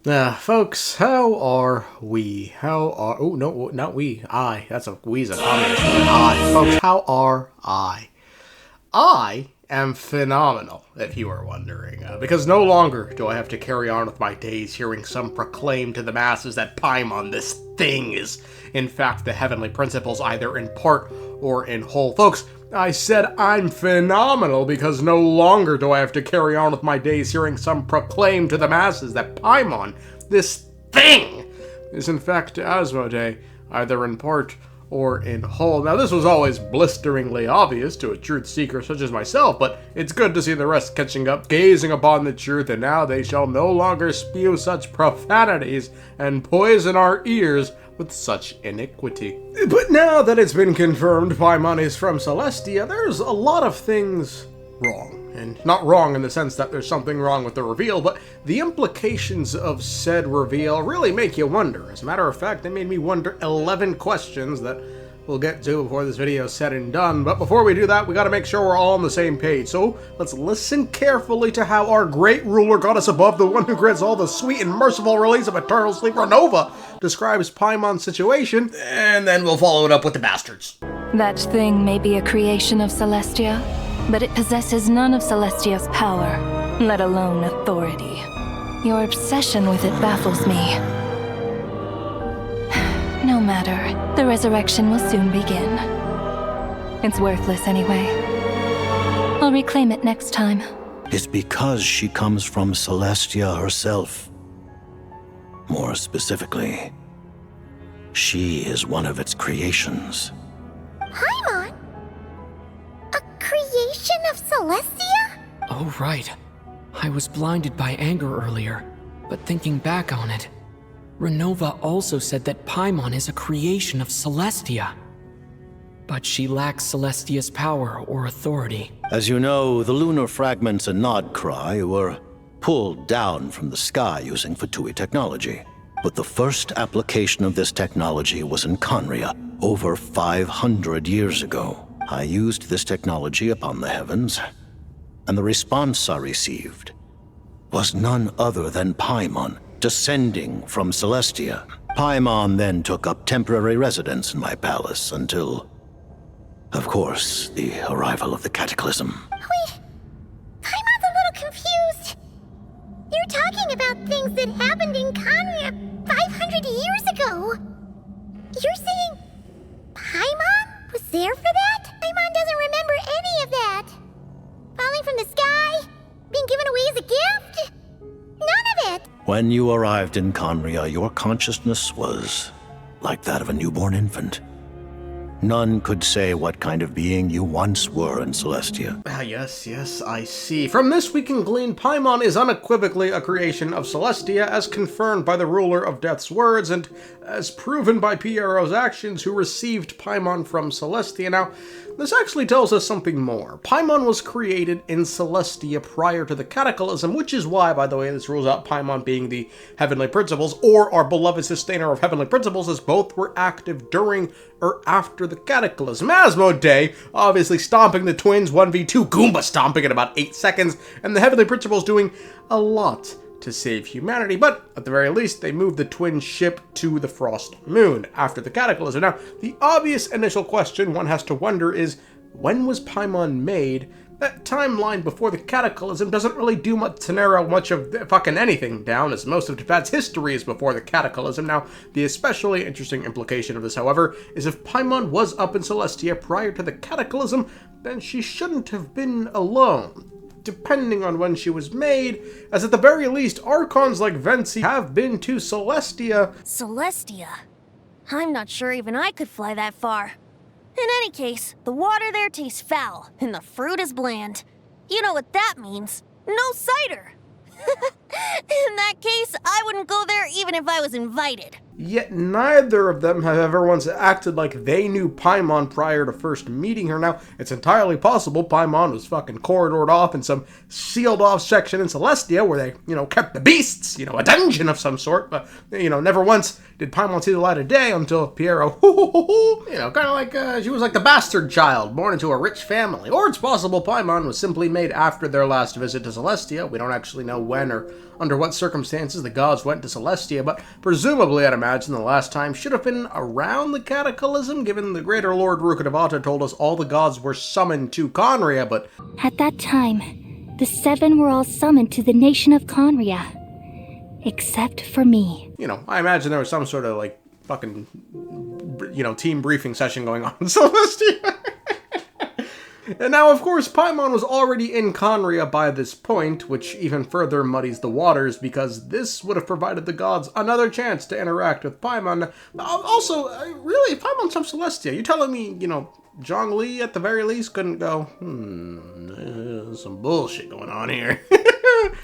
Folks, how are we? Oh, no, not we. I. That's a we's a communist. Folks, how are I? I am phenomenal, if you are wondering, because no longer do I have to carry on with my days hearing some proclaim to the masses that Paimon, this thing, is in fact the heavenly principles, either in part or in whole. Folks, I said I'm phenomenal because no longer do I have to carry on with my days hearing some proclaim to the masses that Paimon, this thing, is in fact asmoday, either in part or in whole. Now, this was always blisteringly obvious to a truth seeker such as myself, but it's good to see the rest catching up, gazing upon the truth, and now they shall no longer spew such profanities and poison our ears with such iniquity. But now that it's been confirmed Paimon is from Celestia, there's a lot of things wrong. And not wrong in the sense that there's something wrong with the reveal, but the implications of said reveal really make you wonder. As a matter of fact, they made me wonder 11 questions that we'll get to before this video is said and done. But before we do that, we gotta make sure we're all on the same page. So let's listen carefully to how our great ruler, goddess above, the one who grants all the sweet and merciful release of eternal sleep, Ronova, describes Paimon's situation, and then we'll follow it up with the bastards. That thing may be a creation of Celestia, but it possesses none of Celestia's power, let alone authority. Your obsession with it baffles me. No matter, the resurrection will soon begin. It's worthless anyway. I'll reclaim it next time. It's because she comes from Celestia herself. More specifically, she is one of its creations. Paimon? A creation of Celestia? Oh, right. I was blinded by anger earlier, but thinking back on it, Ronova also said that Paimon is a creation of Celestia. But she lacks Celestia's power or authority. As you know, the lunar fragments in Nocturne were pulled down from the sky using Fatui technology. But the first application of this technology was in Conria, over 500 years ago. I used this technology upon the heavens, and the response I received was none other than Paimon, descending from Celestia. Paimon then took up temporary residence in my palace until, of course, the arrival of the Cataclysm. Wait, Paimon's a little confused. You're talking about things that happened in Conria 500 years ago. You're saying Paimon was there for that? Paimon doesn't remember any of that. Falling from the sky? Being given away as a gift? None of it! When you arrived in Conria, your consciousness was like that of a newborn infant. None could say what kind of being you once were in Celestia. Yes, I see. From this we can glean Paimon is unequivocally a creation of Celestia, as confirmed by the ruler of Death's words, and as proven by Piero's actions, who received Paimon from Celestia. Now, this actually tells us something more. Paimon was created in Celestia prior to the Cataclysm, which is why, by the way, this rules out Paimon being the heavenly principles, or our beloved sustainer of heavenly principles, as both were active during or after the Cataclysm. Asmoday, obviously stomping the twins 1v2, Goomba stomping in about 8 seconds, and the heavenly principles doing a lot to save humanity, but at the very least, they moved the twin ship to the Frost Moon after the Cataclysm. Now, the obvious initial question one has to wonder is, when was Paimon made? That timeline before the Cataclysm doesn't really do much to narrow much of fucking anything down, as most of Tibet's history is before the Cataclysm. Now, the especially interesting implication of this, however, is if Paimon was up in Celestia prior to the Cataclysm, then she shouldn't have been alone, depending on when she was made, as at the very least, archons like Vensi have been to Celestia. Celestia? I'm not sure even I could fly that far. In any case, the water there tastes foul, and the fruit is bland. You know what that means. No cider! In that case, I wouldn't go there even even if I was invited. Yet neither of them have ever once acted like they knew Paimon prior to first meeting her. Now, it's entirely possible Paimon was fucking corridored off in some sealed off section in Celestia where they, kept the beasts, a dungeon of some sort. But, never once did Paimon see the light of day until Piero, kind of like she was like the bastard child born into a rich family. Or it's possible Paimon was simply made after their last visit to Celestia. We don't actually know when or under what circumstances the gods went to Celestia, but presumably, I'd imagine the last time should have been around the Cataclysm, given the Greater Lord Rukkhadevata told us all the gods were summoned to Khaenri'ah, but... At that time, the 7 were all summoned to the nation of Khaenri'ah, except for me. I imagine there was some sort of, fucking, team briefing session going on in Celestia. And now, of course, Paimon was already in Khaenri'ah by this point, which even further muddies the waters, because this would have provided the gods another chance to interact with Paimon. Also, really, Paimon's from Celestia. You're telling me, Zhongli, at the very least, couldn't go, there's some bullshit going on here.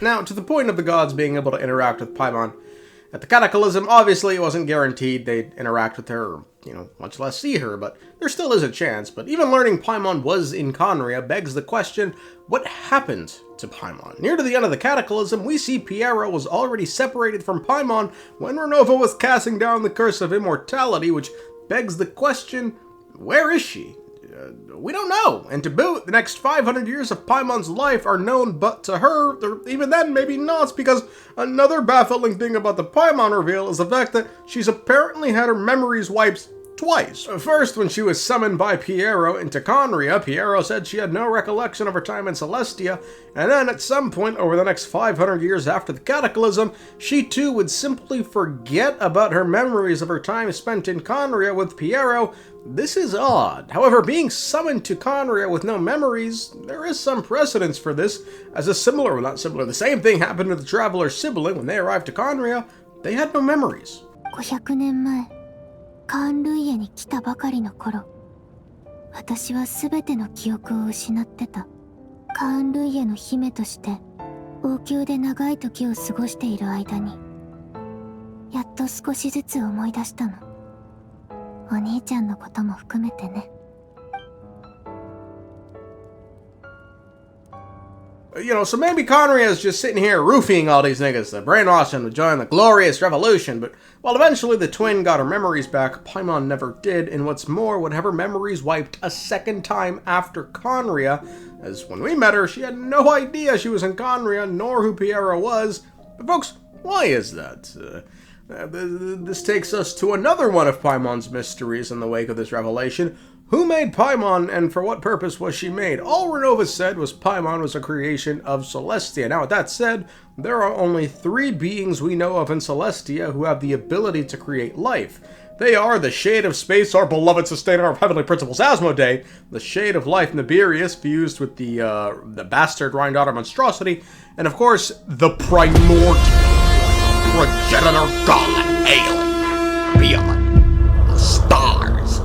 Now, to the point of the gods being able to interact with Paimon at the Cataclysm, obviously it wasn't guaranteed they'd interact with her, or, much less see her, but there still is a chance. But even learning Paimon was in Khaenri'ah begs the question, what happened to Paimon? Near to the end of the Cataclysm, we see Piero was already separated from Paimon when Ronova was casting down the Curse of Immortality, which begs the question, where is she? We don't know, and to boot, the next 500 years of Paimon's life are known but to her, or even then, maybe not, because another baffling thing about the Paimon reveal is the fact that she's apparently had her memories wiped twice. First, when she was summoned by Piero into Khaenri'ah, Piero said she had no recollection of her time in Celestia, and then at some point over the next 500 years after the Cataclysm, she too would simply forget about her memories of her time spent in Khaenri'ah with Piero. This is odd. However, being summoned to Khaenri'ah with no memories, there is some precedence for this, as the same thing happened to the Traveler's sibling when they arrived to Khaenri'ah. They had no memories. 500年前、カーンルイエに来たばかりの頃、私は全ての記憶を失ってた。カーンルイエの姫として王宮で長い時を過ごしている間に、やっと少しずつ思い出したの。お兄ちゃんのことも含めてね。So maybe Khaenri'ah is just sitting here roofing all these niggas to brainwash them to join the glorious revolution, but while eventually the twin got her memories back, Paimon never did, and what's more, would have her memories wiped a second time after Khaenri'ah, as when we met her, she had no idea she was in Khaenri'ah, nor who Piero was. But folks, why is that? This takes us to another one of Paimon's mysteries in the wake of this revelation. Who made Paimon, and for what purpose was she made? All Ronova said was Paimon was a creation of Celestia. Now, with that said, there are only 3 beings we know of in Celestia who have the ability to create life. They are the Shade of Space, our beloved sustainer of heavenly principles, Asmoday, the Shade of Life, Nibirius, fused with the bastard Rhine-Daughter monstrosity, and of course, the primordial progenitor god, Aelin, beyond the stars.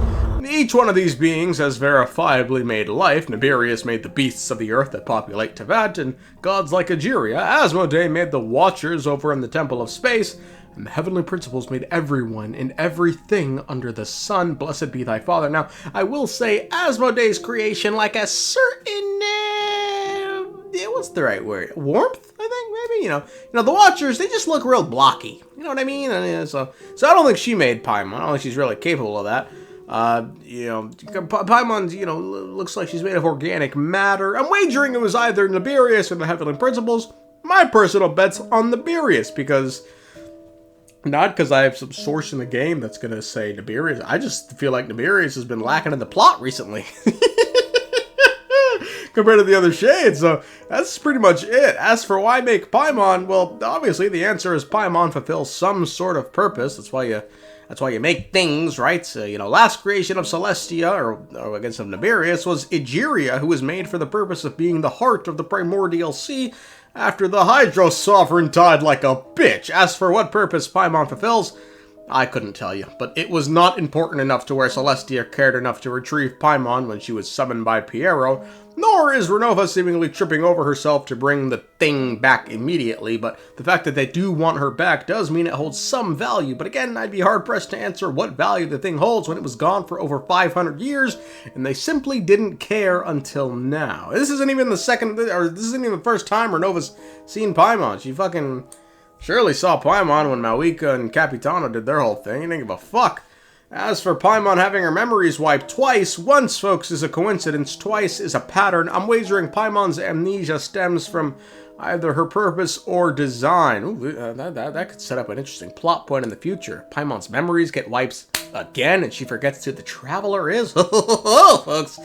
Each one of these beings has verifiably made life. Nibirius made the beasts of the earth that populate Tevat, and gods like Egeria. Asmoday made the Watchers over in the Temple of Space, and the heavenly principles made everyone and everything under the sun. Blessed be thy father. Now, I will say Asmoday's creation, like a certain... what's the right word? Warmth, I think, maybe? The Watchers, they just look real blocky. You know what I mean? So I don't think she made Paimon. I don't think she's really capable of that. Paimon, looks like she's made of organic matter. I'm wagering it was either Nibirius or the Heavenly Principles. My personal bet's on Nibirius, because... Not because I have some source in the game that's going to say Nibirius. I just feel like Nibirius has been lacking in the plot recently. Compared to the other shades, so that's pretty much it. As for why make Paimon, well, obviously the answer is Paimon fulfills some sort of purpose. That's why you make things, right? So, last creation of Celestia, or I guess of Nibirius, was Egeria, who was made for the purpose of being the heart of the primordial sea, after the Hydro Sovereign died like a bitch. As for what purpose Paimon fulfills, I couldn't tell you, but it was not important enough to where Celestia cared enough to retrieve Paimon when she was summoned by Piero, nor is Ronova seemingly tripping over herself to bring the thing back immediately, but the fact that they do want her back does mean it holds some value, but again, I'd be hard-pressed to answer what value the thing holds when it was gone for over 500 years, and they simply didn't care until now. This isn't even the first time Renova's seen Paimon. She fucking surely saw Paimon when Malika and Capitano did their whole thing. He didn't give a fuck. As for Paimon having her memories wiped twice, once, folks, is a coincidence, twice is a pattern. I'm wagering Paimon's amnesia stems from either her purpose or design. Ooh, that could set up an interesting plot point in the future. Paimon's memories get wiped again, and she forgets who the Traveler is. Folks.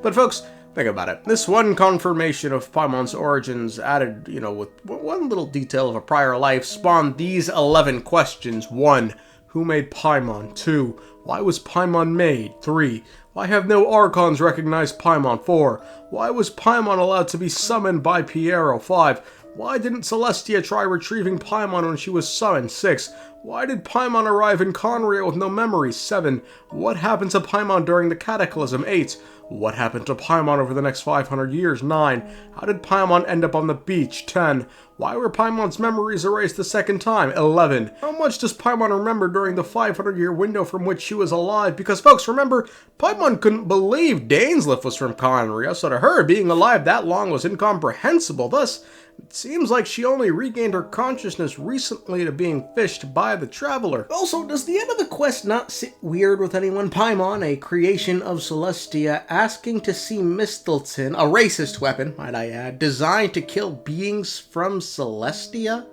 But, folks, think about it. This one confirmation of Paimon's origins added, with one little detail of a prior life, spawned these 11 questions. 1. Who made Paimon? 2. Why was Paimon made? 3. Why have no archons recognized Paimon? 4. Why was Paimon allowed to be summoned by Piero? 5. Why didn't Celestia try retrieving Paimon when she was summoned? 6. Why did Paimon arrive in Conria with no memories? 7. What happened to Paimon during the Cataclysm? 8. What happened to Paimon over the next 500 years? 9. How did Paimon end up on the beach? 10. Why were Paimon's memories erased the second time? 11. How much does Paimon remember during the 500-year window from which she was alive? Because, folks, remember, Paimon couldn't believe Dainsleif was from Conria, so to her, being alive that long was incomprehensible. Thus, it seems like she only regained her consciousness recently to being fished by the Traveler. Also, does the end of the quest not sit weird with anyone? Paimon, a creation of Celestia, asking to see Mistelton, a racist weapon, might I add, designed to kill beings from Celestia?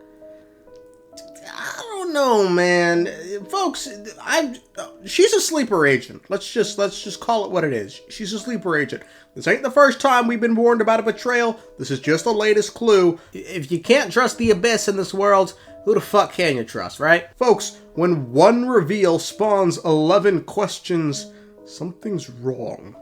I don't know, man. Folks, she's a sleeper agent. Let's just call it what it is. She's a sleeper agent. This ain't the first time we've been warned about a betrayal. This is just the latest clue. If you can't trust the Abyss in this world, who the fuck can you trust, right? Folks, when one reveal spawns 11 questions, something's wrong.